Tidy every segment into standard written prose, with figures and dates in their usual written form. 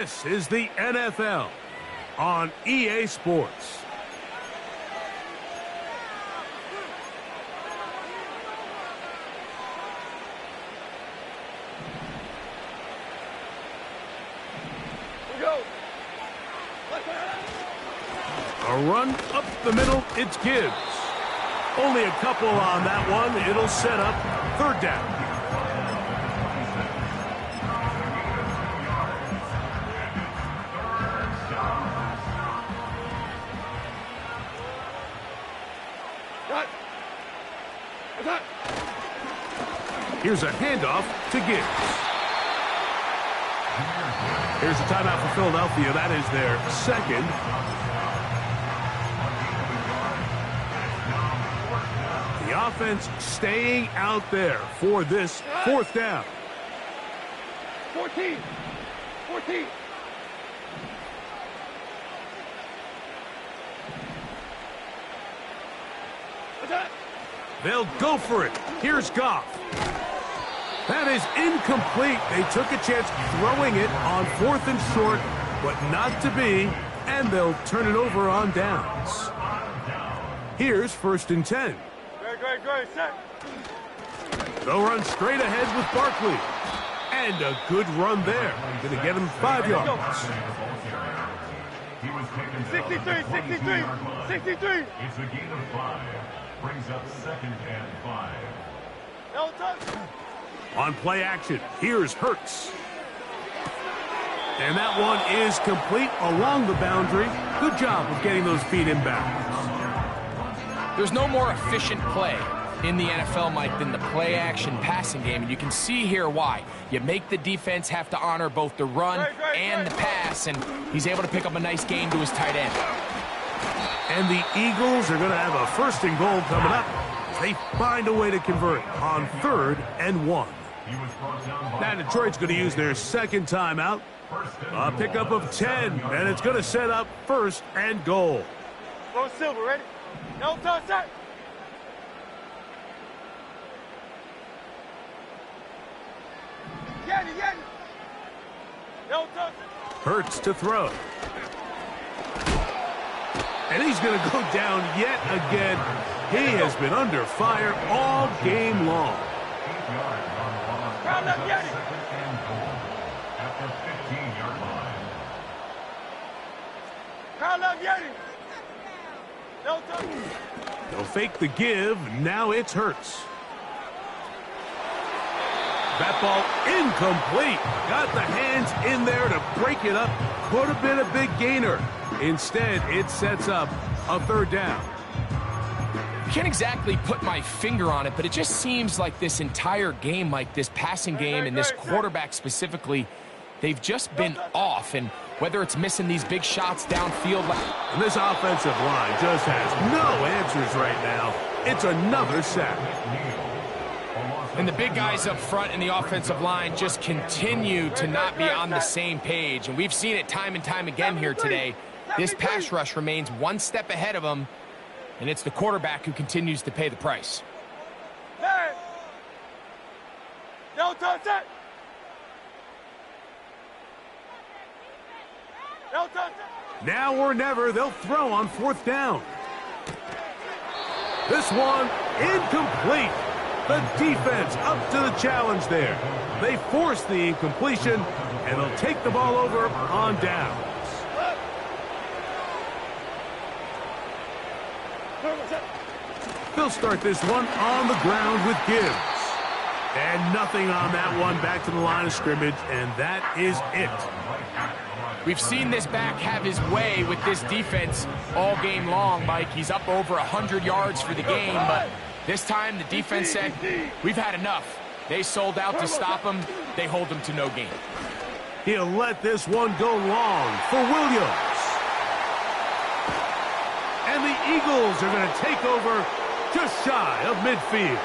This is the NFL on EA Sports. A run up the middle, it's Gibbs. Only a couple on that one. It'll set up third down. Here's a handoff to Gibbs. Here's a timeout for Philadelphia. That is their second. The offense staying out there for this fourth down. 14. They'll go for it. Here's Goff. That is incomplete. They took a chance throwing it on 4th and short, but not to be, and they'll turn it over on downs. Here's 1st and 10. Great, set. They'll run straight ahead with Barkley. And a good run there. Going to get him 5 yards. 63. It's a gain of 5. Brings up 2nd and 5. No touch. On play action, here's Hurts. And that one is complete along the boundary. Good job of getting those feet in bounds. There's no more efficient play in the NFL, Mike, than the play-action passing game, and you can see here why. You make the defense have to honor both the run and the pass, and he's able to pick up a nice gain to his tight end. And the Eagles are going to have a 1st and goal coming up. They find a way to convert on 3rd and 1. Now Detroit's going to use their second timeout. A pickup of 10, and it's going to set up 1st and goal. Go Silver, ready? No touch, set. Yanni. No touch. Hurts to throw. And he's going to go down yet again. He has been under fire all game long. Round up, Yanni. At the 15-yard line. Round up, Yanni. No touch. They'll fake the give. Now it's Hurts. That ball incomplete. Got the hands in there to break it up. Could have been a big gainer. Instead, it sets up a 3rd down. I can't exactly put my finger on it, but it just seems like this entire game, like this passing game and this quarterback specifically, they've just been off. And whether it's missing these big shots downfield. And this offensive line just has no answers right now. It's another sack. And the big guys up front in the offensive line just continue to not be on the same page. And we've seen it time and time again here today. This pass rush remains one step ahead of them, and it's the quarterback who continues to pay the price. Hey. No touch, set. No touch, set. Now or never, they'll throw on 4th down. This one incomplete. The defense up to the challenge there. They force the incompletion, and they'll take the ball over on downs. They'll start this one on the ground with Gibbs. And nothing on that one. Back to the line of scrimmage, and that is it. We've seen this back have his way with this defense all game long, Mike. He's up over 100 yards for the game, but this time the defense said, we've had enough. They sold out to stop him. They hold him to no gain. He'll let this one go long for Williams. And the Eagles are going to take over just shy of midfield.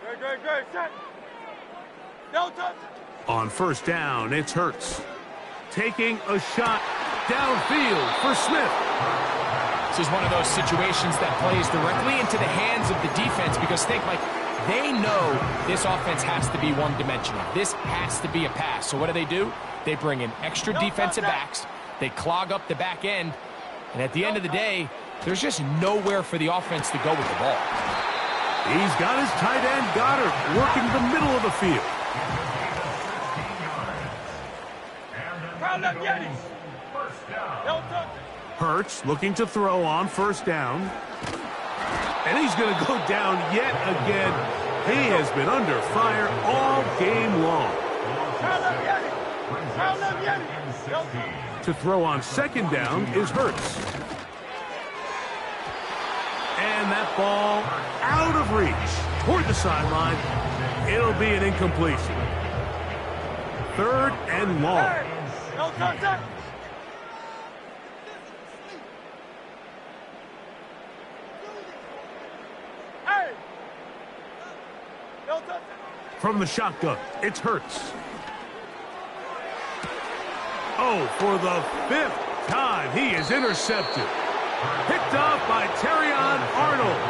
Great, set. No touch. On first down, it's Hurts. Taking a shot downfield for Smith. This is one of those situations that plays directly into the hands of the defense because think, Mike, they know this offense has to be one-dimensional. This has to be a pass. So what do? They bring in extra defensive backs. They clog up the back end. And at the end of the day, there's just nowhere for the offense to go with the ball. He's got his tight end, Goddard, working the middle of the field. Hurts looking to throw on first down. And he's going to go down yet again. He has been under fire all game long. To throw on second down is Hurts. And that ball out of reach toward the sideline. It'll be an incompletion. Third and long. From the shotgun, it's Hurts. Oh, for the fifth time, he is intercepted. Picked off by Terrion Arnold.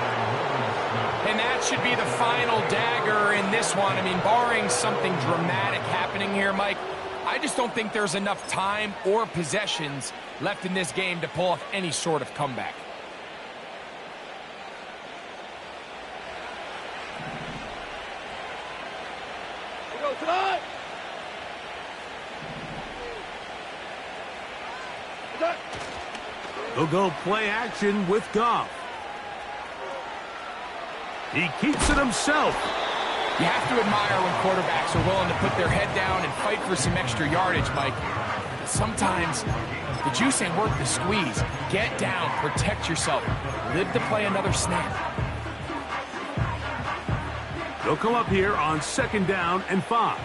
And that should be the final dagger in this one. I mean, barring something dramatic happening here, Mike, I just don't think there's enough time or possessions left in this game to pull off any sort of comeback. He'll go play action with Goff. He keeps it himself. You have to admire when quarterbacks are willing to put their head down and fight for some extra yardage, Mike. Sometimes the juice ain't worth the squeeze. Get down, protect yourself, live to play another snap. They'll come up here on second down and 5.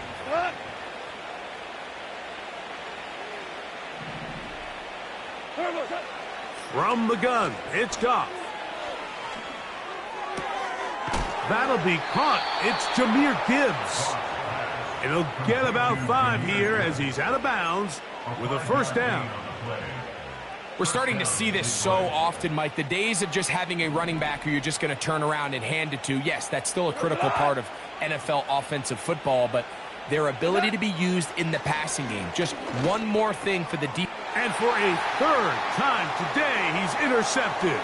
From the gun, it's Goff. That'll be caught. It's Jlamar Gibbs. And he'll get about 5 here as he's out of bounds with a first down. We're starting to see this so often, Mike. The days of just having a running back who you're just going to turn around and hand it to, yes, that's still a critical part of NFL offensive football, but their ability to be used in the passing game. Just one more thing for the deep. And for a third time today, he's intercepted.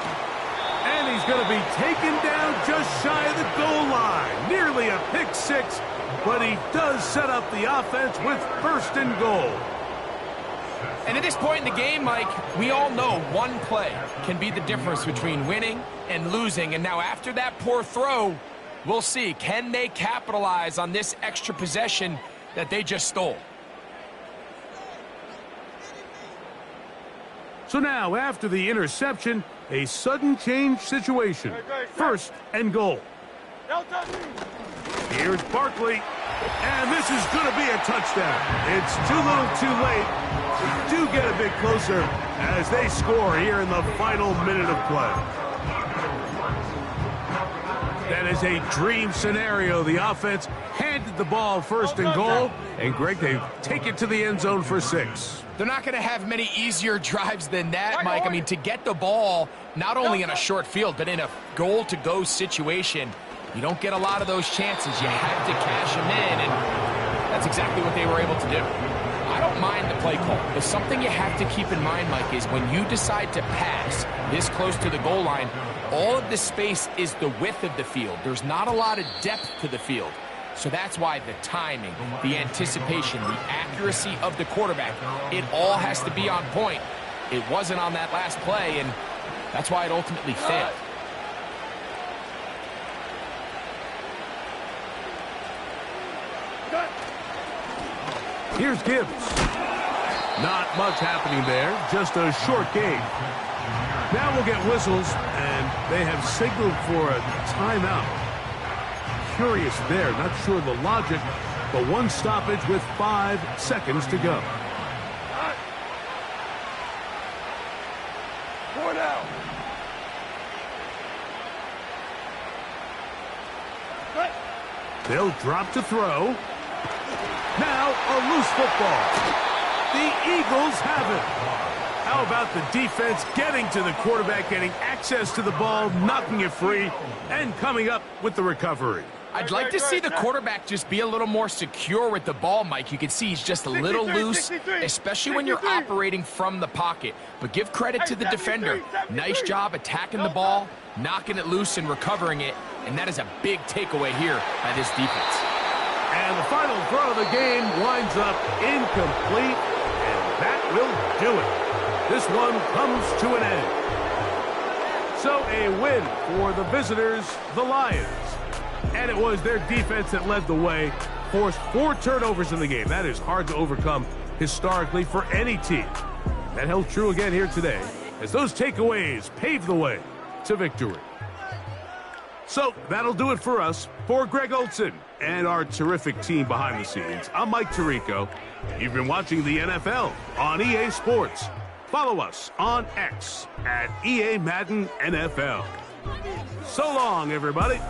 And he's going to be taken down just shy of the goal line. Nearly a pick six, but he does set up the offense with first and goal. And at this point in the game, Mike, we all know one play can be the difference between winning and losing. And now after that poor throw, we'll see. Can they capitalize on this extra possession that they just stole? So now, after the interception, a sudden change situation. First and goal. Here's Barkley, and this is going to be a touchdown. It's too little too late. They do get a bit closer as they score here in the final minute of play. That is a dream scenario. The offense handed the ball first and goal, and Greg, they take it to the end zone for 6. They're not going to have many easier drives than that, Mike. I mean, to get the ball not only in a short field, but in a goal-to-go situation, you don't get a lot of those chances. You have to cash them in, and that's exactly what they were able to do. I don't mind the play call, but something you have to keep in mind, Mike, is when you decide to pass this close to the goal line, all of the space is the width of the field. There's not a lot of depth to the field. So that's why the timing, the anticipation, the accuracy of the quarterback, it all has to be on point. It wasn't on that last play, and that's why it ultimately failed. Here's Gibbs. Not much happening there, just a short game. Now we'll get whistles, and they have signaled for a timeout. Curious there, not sure the logic, but one stoppage with 5 seconds to go. They'll drop to throw. Now a loose football. The Eagles have it. How about the defense getting to the quarterback, getting access to the ball, knocking it free, and coming up with the recovery? I'd like to see the quarterback just be a little more secure with the ball, Mike. You can see he's just a little loose, especially when you're operating from the pocket. But give credit to the defender. Nice job attacking the ball, knocking it loose and recovering it. And that is a big takeaway here by this defense. And the final throw of the game winds up incomplete, and that will do it. This one comes to an end. So a win for the visitors, the Lions. And it was their defense that led the way, forced 4 turnovers in the game. That is hard to overcome historically for any team. That held true again here today, as those takeaways paved the way to victory. So that'll do it for us. For Greg Olson and our terrific team behind the scenes, I'm Mike Tirico. You've been watching the NFL on EA Sports. Follow us on X at EA Madden NFL. So long, everybody.